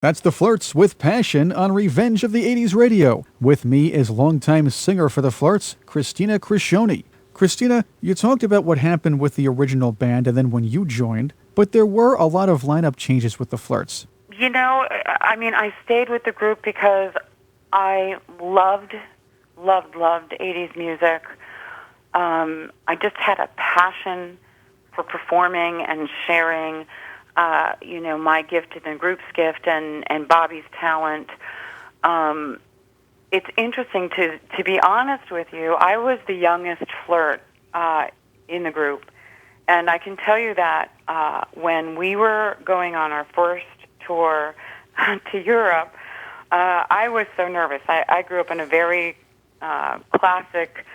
That's the Flirts with Passion on Revenge of the 80s Radio. With me is longtime singer for the Flirts, Christina Criscione. Christina, you talked about what happened with the original band and then when you joined, but there were a lot of lineup changes with the Flirts. You know, I stayed with the group because I loved 80s music. I just had a passion for performing and sharing, my gift and the group's gift and Bobby's talent. It's interesting to be honest with you. I was the youngest Flirt in the group, and I can tell you that when we were going on our first tour to Europe, I was so nervous. I grew up in a very classic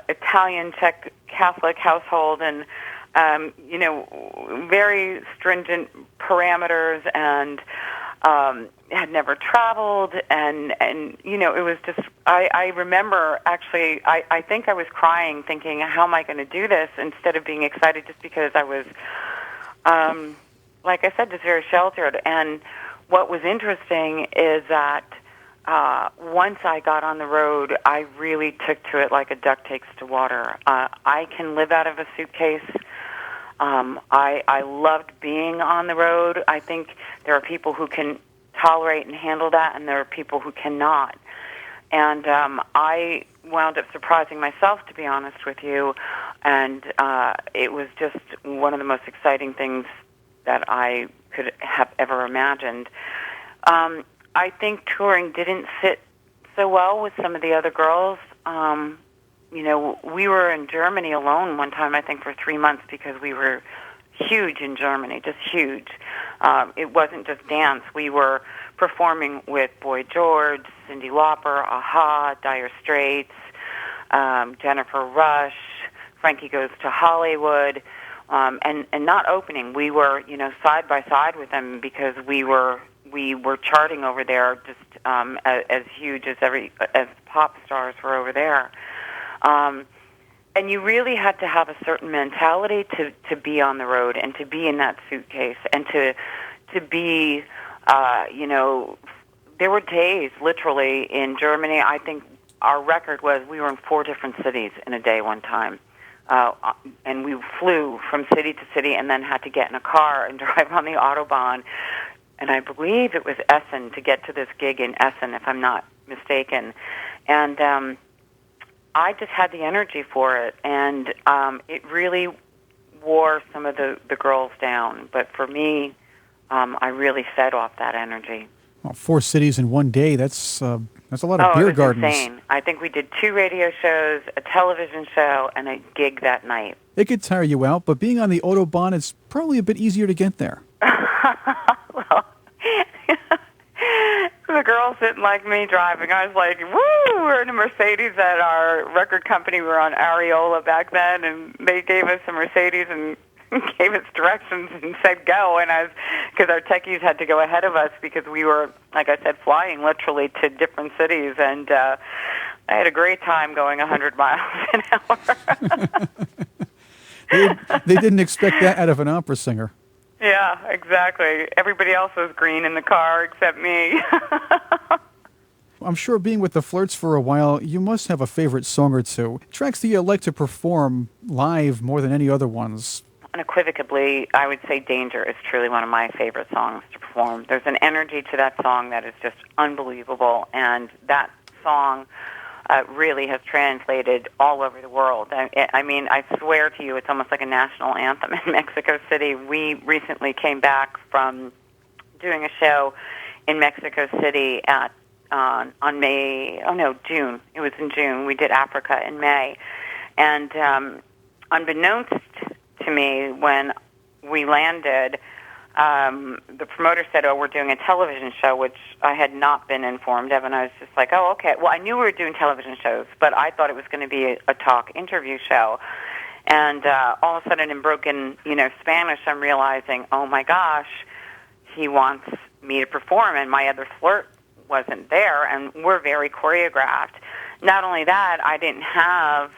Italian Czech Catholic household, and very stringent parameters, and had never traveled, and it was just, I remember actually, I think I was crying thinking, how am I going to do this, instead of being excited just because I was, like I said, just very sheltered. And what was interesting is that once I got on the road, I really took to it like a duck takes to water. I can live out of a suitcase. I loved being on the road. I think there are people who can tolerate and handle that, and there are people who cannot. And I wound up surprising myself, to be honest with you, and it was just one of the most exciting things that I could have ever imagined. I think touring didn't fit so well with some of the other girls. We were in Germany alone one time, I think, for 3 months because we were huge in Germany, just huge. It wasn't just dance. We were performing with Boy George, Cyndi Lauper, Aha, Dire Straits, Jennifer Rush, Frankie Goes to Hollywood, and not opening. We were, side by side with them because we were charting over there, just as huge as pop stars were over there. And you really had to have a certain mentality to be on the road and to be in that suitcase and to be, there were days literally in Germany. I think our record was we were in 4 different cities in a day one time. And we flew from city to city and then had to get in a car and drive on the Autobahn. And I believe it was Essen to get to this gig in Essen, if I'm not mistaken. And I just had the energy for it, and it really wore some of the girls down. But for me, I really fed off that energy. Well, 4 cities in one day, that's a lot of beer gardens. Oh, it was insane. I think we did 2 radio shows, a television show, and a gig that night. It could tire you out, but being on the Autobahn, it's probably a bit easier to get there. Well, the girls didn't like me driving. I was like, woo, we're in a Mercedes at our record company. We were on Areola back then, and they gave us a Mercedes and gave us directions and said go. And because our techies had to go ahead of us because we were, like I said, flying literally to different cities. And I had a great time going 100 miles an hour. They didn't expect that out of an opera singer. Yeah, exactly. Everybody else was green in the car except me. I'm sure being with the Flirts for a while, you must have a favorite song or two. Tracks that you like to perform live more than any other ones. Unequivocally, I would say Danger is truly one of my favorite songs to perform. There's an energy to that song that is just unbelievable, and that song really has translated all over the world. I mean, I swear to you, it's almost like a national anthem in Mexico City. We recently came back from doing a show in Mexico City on June. It was in June. We did Africa in May. And unbeknownst to me, when we landed, the promoter said, we're doing a television show, which I had not been informed of, and I was just like, oh, okay. Well, I knew we were doing television shows, but I thought it was going to be a talk interview show. And all of a sudden, in broken, Spanish, I'm realizing, oh my gosh, he wants me to perform, and my other Flirt wasn't there, and we're very choreographed. Not only that, I didn't have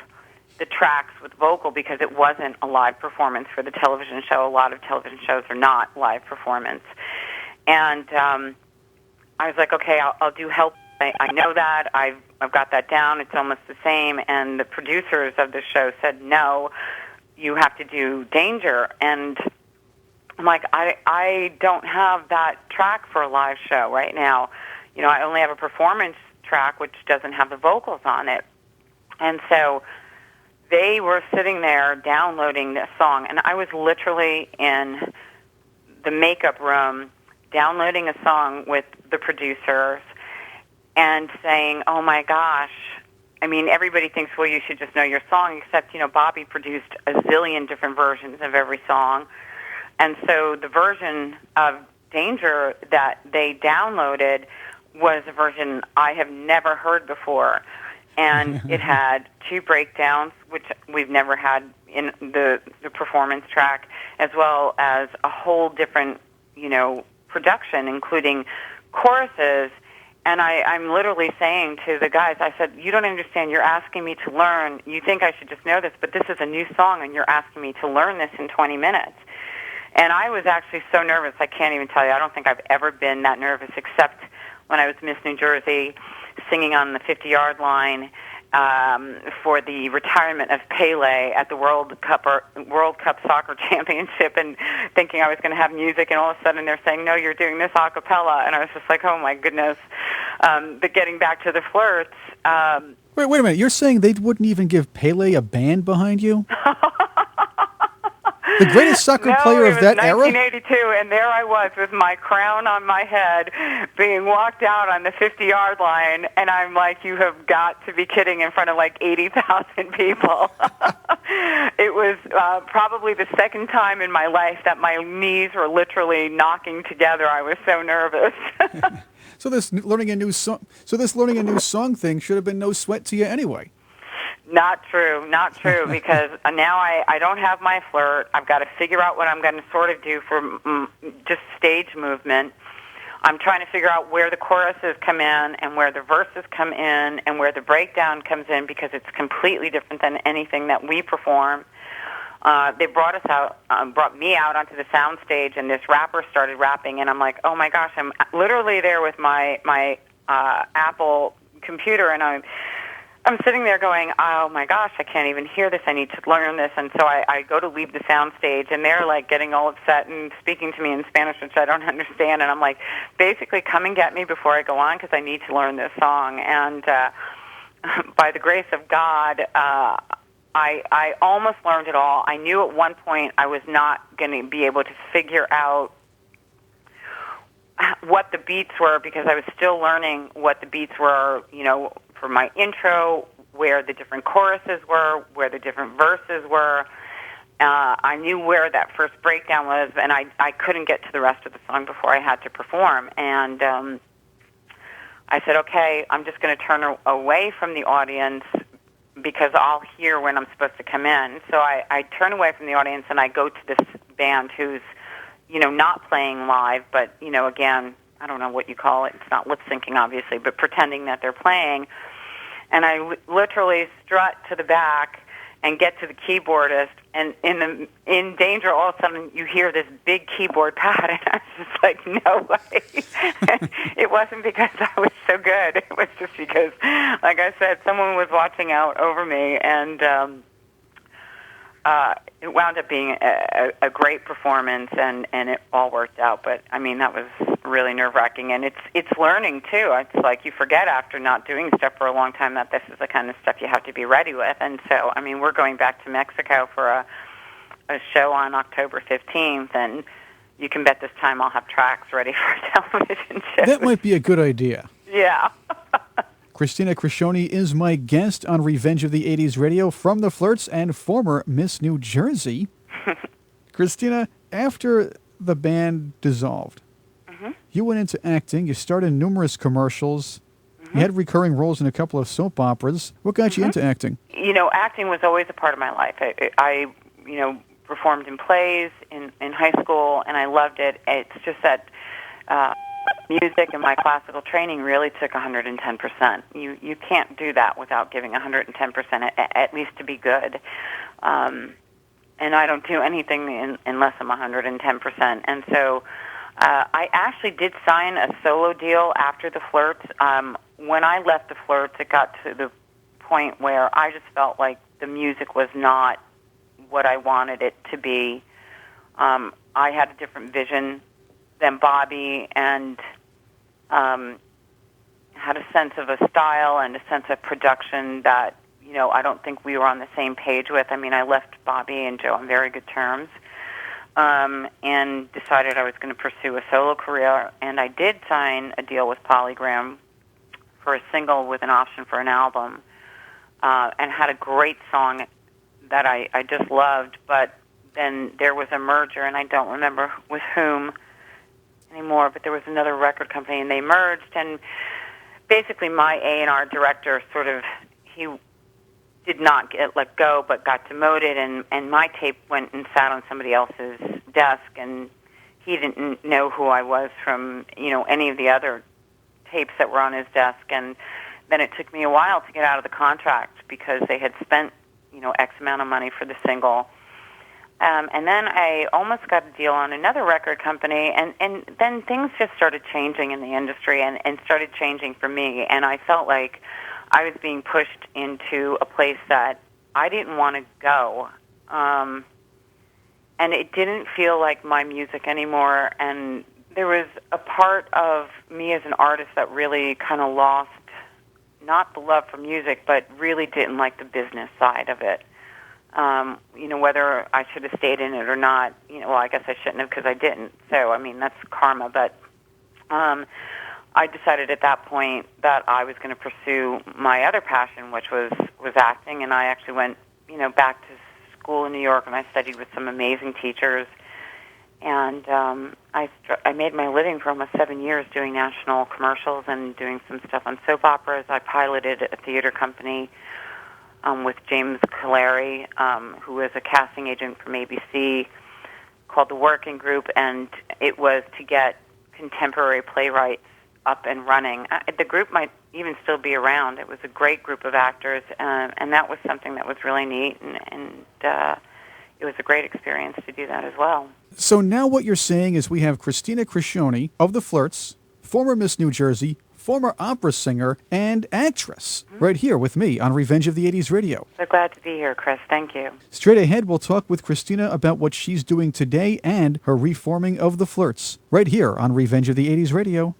the tracks with vocal because it wasn't a live performance for the television show. A lot of television shows are not live performance. And I was like, okay, I'll do Help. I know that. I've got that down. It's almost the same. And the producers of the show said, no, you have to do Danger. And I'm like, I don't have that track for a live show right now. You know, I only have a performance track, which doesn't have the vocals on it. And so they were sitting there downloading this song, and I was literally in the makeup room downloading a song with the producers and saying, oh, my gosh. I mean, everybody thinks, well, you should just know your song, except, you know, Bobby produced a zillion different versions of every song. And so the version of Danger that they downloaded was a version I have never heard before. And it had 2 breakdowns, which we've never had in the performance track, as well as a whole different, you know, production, including choruses. And I'm literally saying to the guys, I said, you don't understand. You're asking me to learn. You think I should just know this, but this is a new song, and you're asking me to learn this in 20 minutes. And I was actually so nervous, I can't even tell you. I don't think I've ever been that nervous, except when I was Miss New Jersey singing on the 50-yard line for the retirement of Pele at the World Cup Soccer Championship, and thinking I was going to have music, and all of a sudden they're saying, no, you're doing this a cappella. And I was just like, oh, my goodness. But getting back to the Flirts. Wait a minute. You're saying they wouldn't even give Pele a band behind you? The greatest soccer player of that era? 1982, and there I was with my crown on my head being walked out on the 50-yard line, and I'm like, you have got to be kidding, in front of like 80,000 people. It was probably the second time in my life that my knees were literally knocking together. I was so nervous. So this learning a new song thing should have been no sweat to you anyway. Not true, because now I don't have my Flirt. I've got to figure out what I'm going to sort of do for just stage movement. I'm trying to figure out where the choruses come in and where the verses come in and where the breakdown comes in, because it's completely different than anything that we perform. They brought me out onto the sound stage, and this rapper started rapping, and I'm like, oh my gosh, I'm literally there with my Apple computer, and I'm sitting there going, oh my gosh, I can't even hear this. I need to learn this. And so I go to leave the sound stage, and they're like getting all upset and speaking to me in Spanish, which I don't understand. And I'm like, basically, come and get me before I go on, because I need to learn this song. And by the grace of God, I almost learned it all. I knew at one point I was not going to be able to figure out what the beats were, because I was still learning what the beats were, you know, for my intro, where the different choruses were, where the different verses were. I knew where that first breakdown was, and I couldn't get to the rest of the song before I had to perform. And I said, okay, I'm just going to turn away from the audience, because I'll hear when I'm supposed to come in. So I turn away from the audience, and I go to this band who's, you know, not playing live, but, you know, again, I don't know what you call it. It's not lip syncing, obviously, but pretending that they're playing. And I literally strut to the back and get to the keyboardist. And in Danger, all of a sudden, you hear this big keyboard pad, and I was just like, no way. It wasn't because I was so good. It was just because, like I said, someone was watching out over me, and it wound up being a great performance, and it all worked out. But I mean, that was really nerve-wracking, and it's learning too. It's like you forget after not doing stuff for a long time that this is the kind of stuff you have to be ready with. And so, I mean, we're going back to Mexico for a show on October 15th, and you can bet this time I'll have tracks ready for a television show. That might be a good idea. Yeah. Christina Criscione is my guest on Revenge of the 80s Radio from the Flirts and former Miss New Jersey. Christina, after the band dissolved, you went into acting. You starred in numerous commercials. You had recurring roles in a couple of soap operas. What got you into acting? You know, acting was always a part of my life. I you know, performed in plays in high school, and I loved it. It's just that music and my classical training really took 110%. You can't do that without giving 110%, at least to be good. And I don't do anything unless I'm 110%. And so I actually did sign a solo deal after the Flirts. When I left the Flirts, it got to the point where I just felt like the music was not what I wanted it to be. I had a different vision than Bobby, and had a sense of a style and a sense of production that, I don't think we were on the same page with. I mean, I left Bobby and Joe on very good terms, and decided I was going to pursue a solo career. And I did sign a deal with Polygram for a single with an option for an album, and had a great song that I just loved. But then there was a merger, and I don't remember with whom anymore, but there was another record company, and they merged. And basically my A&R director he did not get let go, but got demoted, and my tape went and sat on somebody else's desk, and he didn't know who I was from, any of the other tapes that were on his desk. And then it took me a while to get out of the contract because they had spent, X amount of money for the single. And then I almost got a deal on another record company, and then things just started changing in the industry and started changing for me, and I felt like I was being pushed into a place that I didn't want to go. And it didn't feel like my music anymore, and there was a part of me as an artist that really kind of lost, not the love for music, but really didn't like the business side of it. Whether I should have stayed in it or not, I guess I shouldn't have because I didn't. So, I mean, that's karma. But I decided at that point that I was going to pursue my other passion, which was acting, and I actually went, back to school in New York, and I studied with some amazing teachers. And I made my living for almost 7 years doing national commercials and doing some stuff on soap operas. I piloted a theater company with James Calleri, who was a casting agent from ABC, called The Working Group, and it was to get contemporary playwrights up and running. The group might even still be around. It was a great group of actors, and that was something that was really neat, and it was a great experience to do that as well. So now what you're saying is we have Christina Criscione of the Flirts, former Miss New Jersey, former opera singer, and actress, right here with me on Revenge of the 80s Radio. So glad to be here, Chris. Thank you. Straight ahead, we'll talk with Christina about what she's doing today and her reforming of the Flirts, right here on Revenge of the 80s Radio.